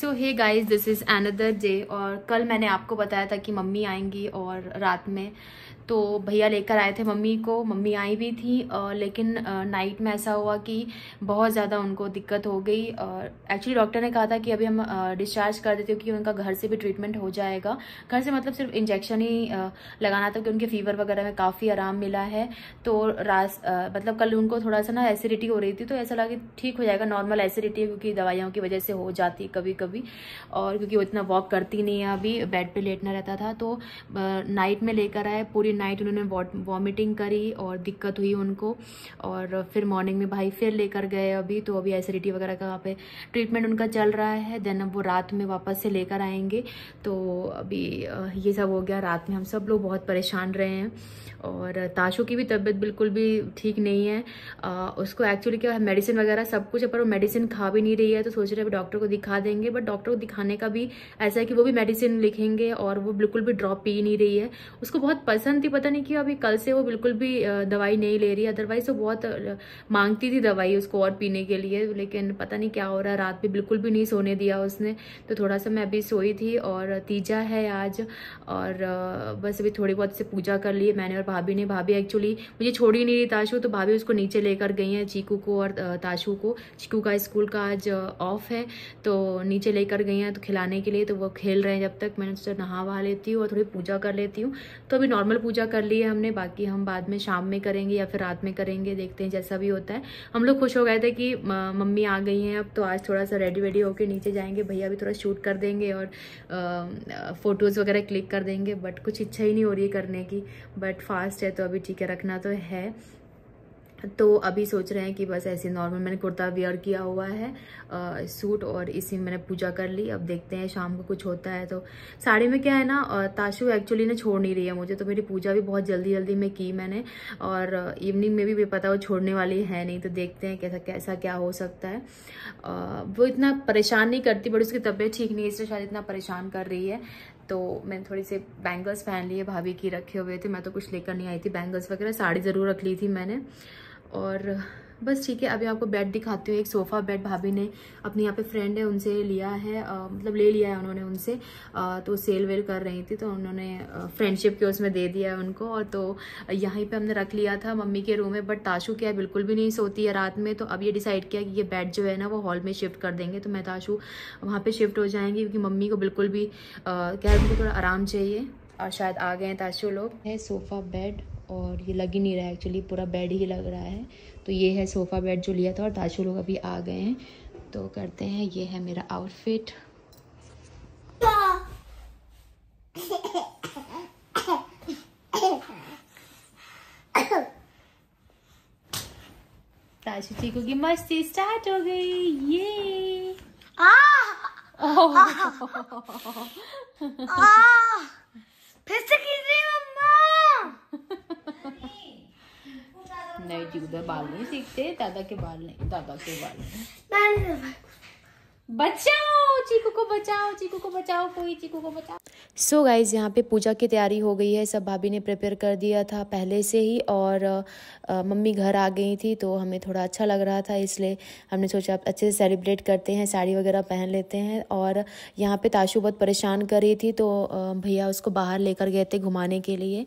So hey guys, this is another day. और कल मैंने आपको बताया था कि मम्मी आएंगी और रात में तो भैया लेकर आए थे मम्मी को। मम्मी आई भी थी लेकिन नाइट में ऐसा हुआ कि बहुत ज़्यादा उनको दिक्कत हो गई। एक्चुअली डॉक्टर ने कहा था कि अभी हम डिस्चार्ज कर देते हो कि उनका घर से भी ट्रीटमेंट हो जाएगा। घर से मतलब सिर्फ इंजेक्शन ही लगाना था कि उनके फीवर वगैरह में काफ़ी आराम मिला है। तो मतलब कल उनको थोड़ा सा ना एसिडिटी हो रही थी, तो ऐसा लगा कि ठीक हो जाएगा, नॉर्मल एसिडिटी है क्योंकि दवाइयों की वजह से हो जाती है कभी कभी। और क्योंकि वो इतना वॉक करती नहीं है, अभी बेड पे लेटना रहता था। तो नाइट में लेकर आए, पूरी नाइट उन्होंने वॉमिटिंग करी और दिक्कत हुई उनको। और फिर मॉर्निंग में भाई फिर लेकर गए अभी, तो अभी एसिडिटी वगैरह का वहाँ पे ट्रीटमेंट उनका चल रहा है। देन अब वो रात में वापस से लेकर आएंगे। तो अभी ये सब हो गया। रात में हम सब लोग बहुत परेशान रहे हैं। और ताशु की भी तबीयत बिल्कुल भी ठीक नहीं है। उसको एक्चुअली क्या है, मेडिसिन वगैरह सब कुछ है, पर वो मेडिसिन खा भी नहीं रही है। तो सोच रहे हैं डॉक्टर को दिखा देंगे, बट डॉक्टर को दिखाने का भी ऐसा है कि वो भी मेडिसिन लिखेंगे और वो बिल्कुल भी ड्रॉप पी नहीं रही है। उसको बहुत पसंद थी, पता नहीं क्यों अभी कल से वो बिल्कुल भी दवाई नहीं ले रही है। अदरवाइज वो बहुत मांगती थी दवाई उसको और पीने के लिए, लेकिन पता नहीं क्या हो रहा है, रात में बिल्कुल भी नहीं सोने दिया उसने। तो थोड़ा सा मैं अभी सोई थी। और तीजा है आज, और बस अभी थोड़ी बहुत से पूजा कर ली मैंने और भाभी ने। भाभी एक्चुअली मुझे छोड़ ही नहीं रही ताशु, तो भाभी उसको नीचे लेकर गई हैं, चीकू को और ताशु को। चीकू का स्कूल का आज ऑफ है, तो नीचे लेकर गई हैं तो खिलाने के लिए। तो वो खेल रहे हैं, जब तक मैंने सोचा नहा वहा लेती हूँ और थोड़ी पूजा कर लेती हूँ। तो अभी नॉर्मल पूजा कर ली है हमने, बाकी हम बाद में शाम में करेंगे या फिर रात में करेंगे, देखते हैं जैसा भी होता है। हम लोग खुश हो गए थे कि मम्मी आ गई हैं अब, तो आज थोड़ा सा रेडी वेडी होकर नीचे जाएंगे। भैया भी थोड़ा शूट कर देंगे और फोटोज़ वगैरह क्लिक कर देंगे, बट कुछ इच्छा ही नहीं हो रही है करने की। बट फास्ट है तो अभी ठीक है, रखना तो है। तो अभी सोच रहे हैं कि बस ऐसे नॉर्मल मैंने कुर्ता वेयर किया हुआ है, सूट, और इसी में मैंने पूजा कर ली। अब देखते हैं शाम को कुछ होता है तो। साड़ी में क्या है ना, ताशु एक्चुअली ना छोड़ नहीं रही है मुझे, तो मेरी पूजा भी बहुत जल्दी जल्दी में की मैंने। और इवनिंग में भी पता वो छोड़ने वाली है नहीं, तो देखते हैं कैसा कैसा क्या हो सकता है। वो इतना परेशान नहीं करती, बट उसकी तबीयत ठीक नहीं है, इसलिए शायद इतना परेशान कर रही है। तो मैंने थोड़ी से बैंगल्स पहन लिए, भाभी की रखे हुए थे, मैं तो कुछ लेकर नहीं आई थी बैंगल्स वगैरह। साड़ी ज़रूर रख ली थी मैंने। और बस ठीक है, अभी आपको बेड दिखाती हूँ। एक सोफ़ा बेड भाभी ने अपनी यहाँ पे फ्रेंड है उनसे लिया है, मतलब ले लिया है उन्होंने उनसे। तो सेल वेल कर रही थी, तो उन्होंने फ्रेंडशिप के उसमें दे दिया है उनको। और तो यहीं पे हमने रख लिया था मम्मी के रूम में। बट ताशु क्या है, बिल्कुल भी नहीं सोती है रात में। तो अब ये डिसाइड किया कि ये बेड जो है ना वो हॉल में शिफ्ट कर देंगे। तो मैं ताशु वहाँ पर शिफ्ट हो जाएंगी, क्योंकि मम्मी को बिल्कुल भी क्या है, उनको थोड़ा आराम चाहिए। और शायद आ गए हैं ताशु लोग। है सोफ़ा बेड, और ये लग ही नहीं रहा है एक्चुअली, पूरा बेड ही लग रहा है। तो ये है सोफ़ा बेड जो लिया था, और ताशु लोग अभी आ गए हैं। तो करते हैं, ये है मेरा आउटफिट। ताशु चीकू की मस्ती स्टार्ट हो गई। ये फिर से खींच रही मम्मा। नहीं जी, उधर बाल नहीं सीखते, दादा के बाल नहीं, दादा के बाल नहीं। बचाओ चीकू को, बचाओ चीकू को, बचाओ कोई, चीकू को बचाओ। सो गाइज, यहाँ पे पूजा की तैयारी हो गई है, सब भाभी ने प्रिपेयर कर दिया था पहले से ही। और मम्मी घर आ गई थी, तो हमें थोड़ा अच्छा लग रहा था, इसलिए हमने सोचा अब अच्छे से सेलिब्रेट करते हैं, साड़ी वगैरह पहन लेते हैं। और यहाँ पे ताशु बहुत परेशान कर रही थी, तो भैया उसको बाहर लेकर गए थे घुमाने के लिए।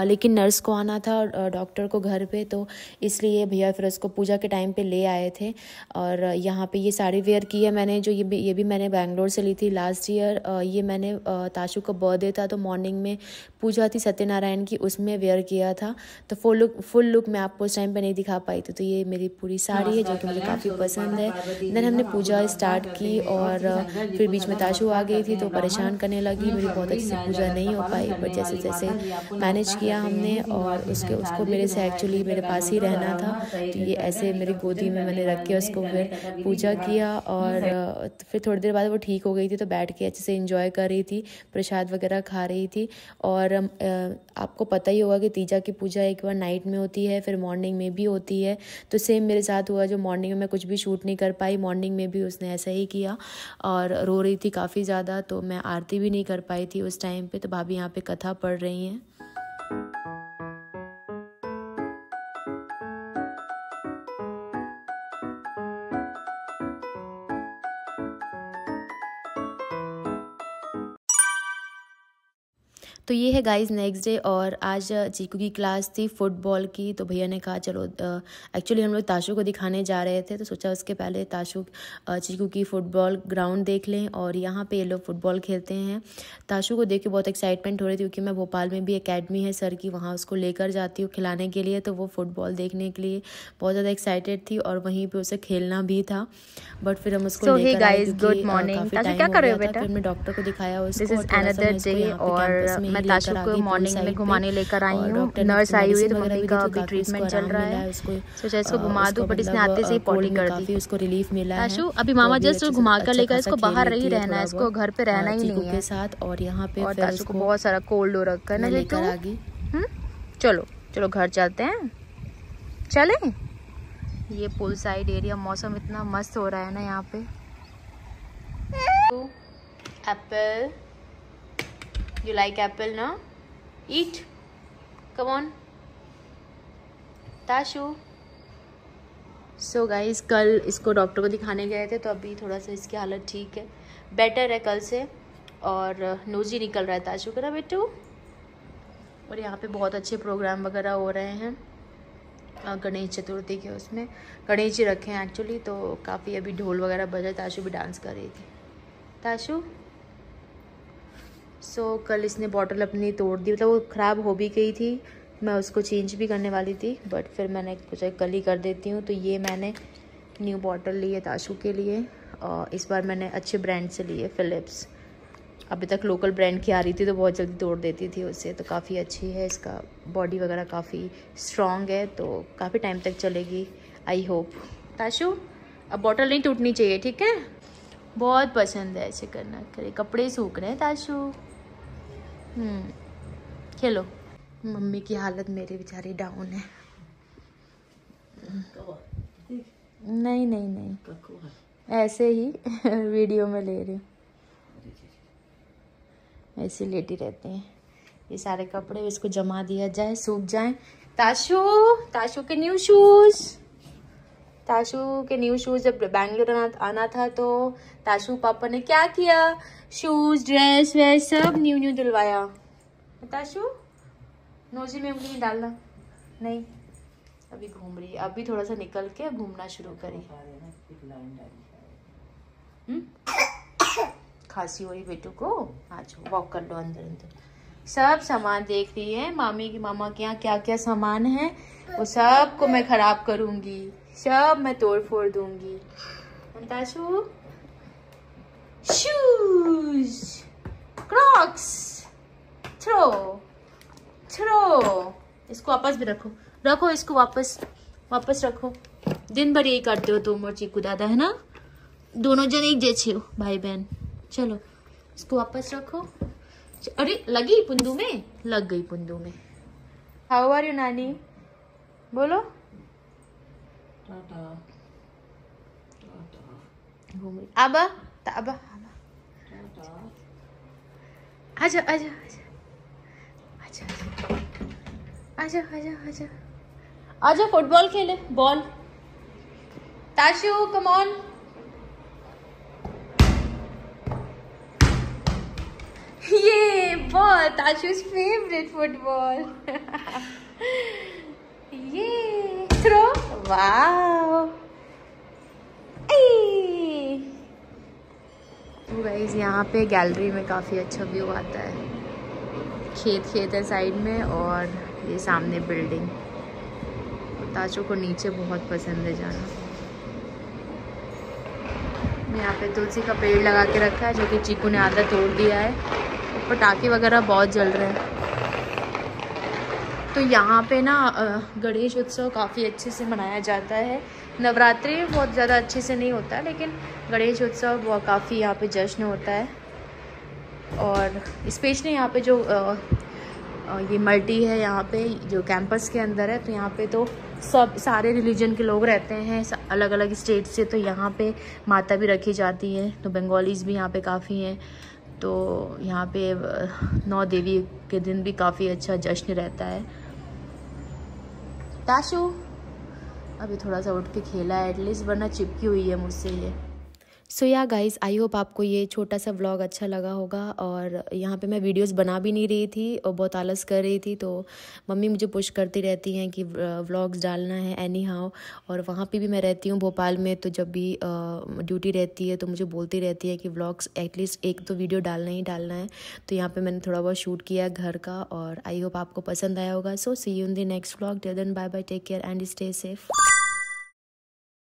लेकिन नर्स को आना था डॉक्टर को घर पे, तो इसलिए भैया फिर उसको पूजा के टाइम पे ले आए थे। और यहाँ पे ये साड़ी वेयर की है मैंने, जो ये भी मैंने बैंगलोर से ली थी लास्ट ईयर। ये मैंने ताशु का बर्थडे था, तो मॉर्निंग में पूजा थी सत्यनारायण की, उसमें वेयर किया था। तो फुल लुक मैं आपको उस टाइम पे नहीं दिखा पाई थी। तो ये मेरी पूरी साड़ी है जो कि मुझे काफ़ी पसंद है। देन हमने पूजा स्टार्ट की, और फिर बीच में ताशु आ गई थी, तो परेशान करने लगी। मेरी बहुत अच्छी से पूजा नहीं हो पाई, बट जैसे जैसे मैनेज किया हमने। और उसको मेरे से एक्चुअली मेरे पास ही रहना था, तो ये ऐसे मेरी गोदी में मैंने रख के उसको फिर पूजा किया। और फिर थोड़ी देर बाद वो ठीक हो गई थी, तो बैठ के अच्छे से इंजॉय कर रही थी, प्रसाद वगैरह खा रही थी। और आपको पता ही होगा कि तीजा की पूजा एक बार नाइट में होती है, फिर मॉर्निंग में भी होती है। तो सेम मेरे साथ हुआ, जो मॉर्निंग में मैं कुछ भी शूट नहीं कर पाई, मॉर्निंग में भी उसने ऐसा ही किया और रो रही थी काफ़ी ज़्यादा। तो मैं आरती भी नहीं कर पाई थी उस टाइम पे। तो भाभी यहाँ पे कथा पढ़ रही हैं। तो ये है गाइस नेक्स्ट डे, और आज चीकू की क्लास थी फुटबॉल की। तो भैया ने कहा चलो, एक्चुअली हम लोग ताशू को दिखाने जा रहे थे, तो सोचा उसके पहले ताशू चीकू की फ़ुटबॉल ग्राउंड देख लें। और यहाँ पे ये लोग फ़ुटबॉल खेलते हैं। ताशू को देख के बहुत एक्साइटमेंट हो रही थी, क्योंकि मैं भोपाल में भी एकेडमी है सर की, वहाँ उसको लेकर जाती हूँ खिलाने के लिए। तो वो फ़ुटबॉल देखने के लिए बहुत ज़्यादा एक्साइटेड थी, और वहीं पर उसे खेलना भी था। बट फिर हम उसको लेकर आए, गुड मॉर्निंग। ताशू क्या कर रहे हो बेटा? फिर मैं डॉक्टर को दिखाया उसको। दिस इज अनदर डे, और मैं ताशू को मॉर्निंग में घुमाने लेकर आई हूँ। नर्स आई हुई है, तो मम्मी का अभी ट्रीटमेंट चल रहा है। सोचा इसको घुमा दूँ, बट इसने आते से ही पॉटी कर दी। उसको रिलीफ मिला है। ताशू अभी मामा जस्ट घुमा कर लेकर, इसको बाहर नहीं रहना है, इसको घर पे रहना ही नहीं है के साथ। और यहाँ पे और ताशू को बहुत सारा कोल्ड हो रखा है ना, लेकर आ गई। चलो चलो घर चलते हैं, चले। ये पुल साइड एरिया, मौसम इतना मस्त हो रहा है ना यहाँ पे। एप्पल, यू लाइक एप्पल ना? ईट, कम ऑन ताशू। सो गाइस, कल इसको डॉक्टर को दिखाने गए थे, तो अभी थोड़ा सा इसकी हालत ठीक है, बेटर है कल से। और नोजी निकल रहा है ताशू का ना बेटू। और यहाँ पे बहुत अच्छे प्रोग्राम वगैरह हो रहे हैं गणेश चतुर्थी के, उसमें गणेश जी रखे हैं एक्चुअली। तो काफ़ी अभी ढोल वगैरह बजा, ताशू भी डांस कर रही थी। ताशू सो कल इसने बॉटल अपनी तोड़ दी, मतलब वो ख़राब हो भी गई थी, मैं उसको चेंज भी करने वाली थी, बट फिर मैंने सोचा कल ही कर देती हूँ। तो ये मैंने न्यू बॉटल ली है ताशू के लिए, और इस बार मैंने अच्छे ब्रांड से ली है, फ़िलिप्स। अभी तक लोकल ब्रांड की आ रही थी तो बहुत जल्दी तोड़ देती थी उससे, तो काफ़ी अच्छी है, इसका बॉडी वगैरह काफ़ी स्ट्रॉन्ग है, तो काफ़ी टाइम तक चलेगी आई होप। ताशू अब बॉटल नहीं टूटनी चाहिए, ठीक है? बहुत पसंद है ऐसे करना, करे कपड़े सूख रहे हैं ताशू। खेलो। मम्मी की हालत मेरी बेचारी डाउन है। नहीं नहीं नहीं, ऐसे ही वीडियो में ले रही हूँ, ऐसे लेटी रहती हैं। ये सारे कपड़े इसको जमा दिया जाए, सूख जाएं। ताशू, ताशू के न्यू शूज, ताशू के न्यू शूज। जब बैंगलोर आना था तो ताशू पापा ने क्या किया, शूज ड्रेस वेस सब न्यू न्यू दिलवाया। ताशू नोजी में उंगली डालना नहीं, अभी घूम रही है, अभी थोड़ा सा निकल के घूमना शुरू करी। खांसी हो रही बेटू को, आज वॉक कर लो अंदर अंदर। सब सामान देख रही है मामी की, मामा के यहाँ क्या क्या सामान है, वो सब को मैं खराब करूंगी, सब मैं तोड़ फोड़ दूंगी। ताशू शूज, क्रॉक्स, थ्रो थ्रो, इसको वापस भी रखो, रखो इसको वापस, वापस रखो। दिन भर यही करते हो तुम और चीकू दादा, है ना? दोनों जन एक जैसे हो, भाई बहन। चलो इसको वापस रखो। अरे लगी पुंदू में, लग गई पुंदू में। हाउ आर यू नानी? बोलो टाटा। घूम रही आबा आबा, आजा आजा आजा आजा आजा आजा आजा, फुटबॉल खेले, बॉल। Tashu come on. ये बॉल ताशू's फेवरेट फुटबॉल। ये थ्रो, वाओ। तो गाइस यहाँ पे गैलरी में काफ़ी अच्छा व्यू आता है, खेत है साइड में, और ये सामने बिल्डिंग। ताशू को नीचे बहुत पसंद है जाना। यहाँ पे तुलसी का पेड़ लगा के रखा है, जो कि चीकू ने आधा तोड़ दिया है। पटाखे वगैरह बहुत जल रहे हैं। तो यहाँ पे ना गणेश उत्सव काफ़ी अच्छे से मनाया जाता है। नवरात्रि में बहुत ज़्यादा अच्छे से नहीं होता, लेकिन गणेश उत्सव काफ़ी यहाँ पे जश्न होता है। और स्पेशली यहाँ पे जो ये मल्टी है, यहाँ पे जो कैंपस के अंदर है, तो यहाँ पे तो सब सारे रिलीजन के लोग रहते हैं, अलग अलग स्टेट से। तो यहाँ पे माता भी रखी जाती है, तो बंगालीज़ भी यहाँ पे काफ़ी हैं। तो यहाँ पे 9 देवी के दिन भी काफ़ी अच्छा जश्न रहता है। ताशू अभी थोड़ा सा उठ के खेला है एटलीस्ट, वरना चिपकी हुई है मुझसे ये। सो या गाइस, आई होप आपको ये छोटा सा व्लॉग अच्छा लगा होगा। और यहाँ पे मैं वीडियोस बना भी नहीं रही थी और बहुत आलस कर रही थी, तो मम्मी मुझे पुश करती रहती हैं कि व्लॉग्स डालना है एनी हाउ। और वहाँ पे भी मैं रहती हूँ भोपाल में, तो जब भी ड्यूटी रहती है तो मुझे बोलती रहती है कि व्लॉग्स एटलीस्ट एक तो वीडियो डालना ही डालना है। तो यहाँ पर मैंने थोड़ा बहुत शूट किया घर का, और आई होप आपको पसंद आया होगा। So see you in the next vlog. Till then bye bye, take care and stay safe.